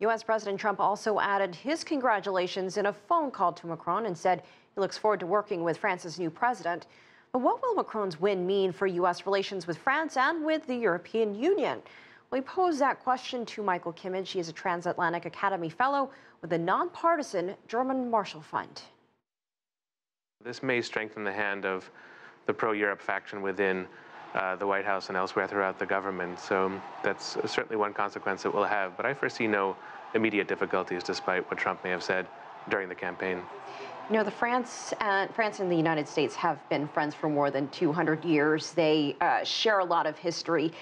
U.S. President Trump also added his congratulations in a phone call to Macron and said he looks forward to working with France's new president. But what will Macron's win mean for U.S. relations with France and with the European Union? We posed that question to Michael Kimmage. He is a Transatlantic Academy Fellow with the nonpartisan German Marshall Fund. This may strengthen the hand of the pro-Europe faction within the White House and elsewhere throughout the government. So that's certainly one consequence it will have. But I foresee no immediate difficulties, despite what Trump may have said during the campaign. You know, France and the United States have been friends for more than 200 years. They share a lot of history.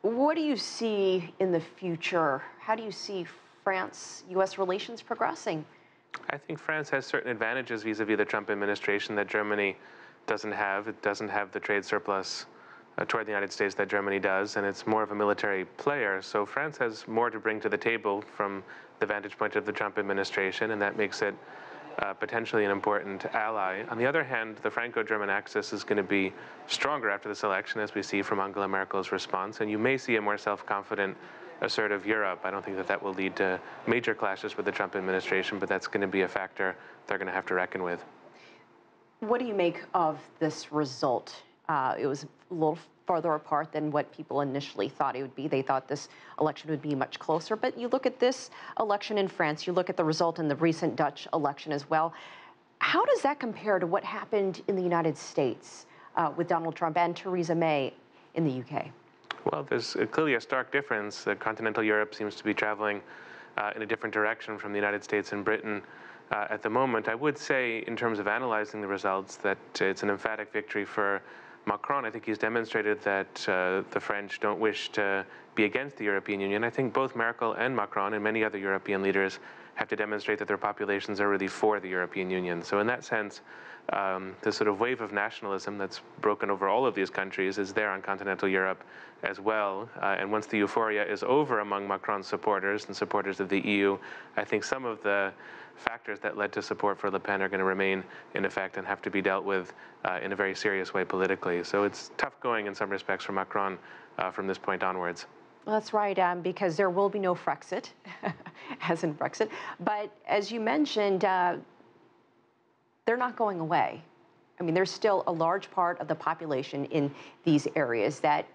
What do you see in the future? How do you see France-U.S. relations progressing? I think France has certain advantages vis-a-vis the Trump administration that Germany doesn't have. It doesn't have the trade surplus toward the United States that Germany does, and it's more of a military player. So France has more to bring to the table from the vantage point of the Trump administration, and that makes it potentially an important ally. On the other hand, the Franco-German axis is going to be stronger after this election, as we see from Angela Merkel's response, and you may see a more self-confident, assertive Europe. I don't think that will lead to major clashes with the Trump administration, but that's going to be a factor they're going to have to reckon with. What do you make of this result? It was a little farther apart than what people initially thought it would be. They thought this election would be much closer. But you look at this election in France, you look at the result in the recent Dutch election as well. How does that compare to what happened in the United States with Donald Trump and Theresa May in the UK? Well, there's clearly a stark difference. Continental Europe seems to be traveling in a different direction from the United States and Britain at the moment. I would say, in terms of analyzing the results, that it's an emphatic victory for Macron. I think he's demonstrated that the French don't wish to be against the European Union. I think both Merkel and Macron and many other European leaders have to demonstrate that their populations are really for the European Union. So in that sense, the sort of wave of nationalism that's broken over all of these countries is there on continental Europe as well. And once the euphoria is over among Macron's supporters and supporters of the EU, I think some of the factors that led to support for Le Pen are going to remain in effect and have to be dealt with in a very serious way politically. So it's tough going in some respects for Macron from this point onwards. Well, that's right, because there will be no Frexit, as in Brexit. But as you mentioned, they're not going away. I mean, there's still a large part of the population in these areas that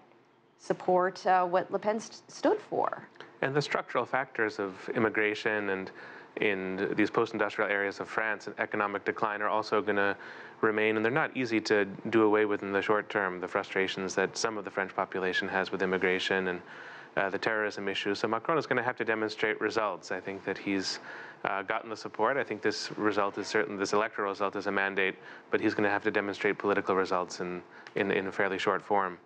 support what Le Pen stood for. And the structural factors of immigration and in these post-industrial areas of France and economic decline are also going to remain, and they're not easy to do away with in the short term, the frustrations that some of the French population has with immigration and the terrorism issue. So Macron is going to have to demonstrate results. I think that he's gotten the support. I think this result is certain, this electoral result is a mandate, but he's going to have to demonstrate political results in a fairly short form.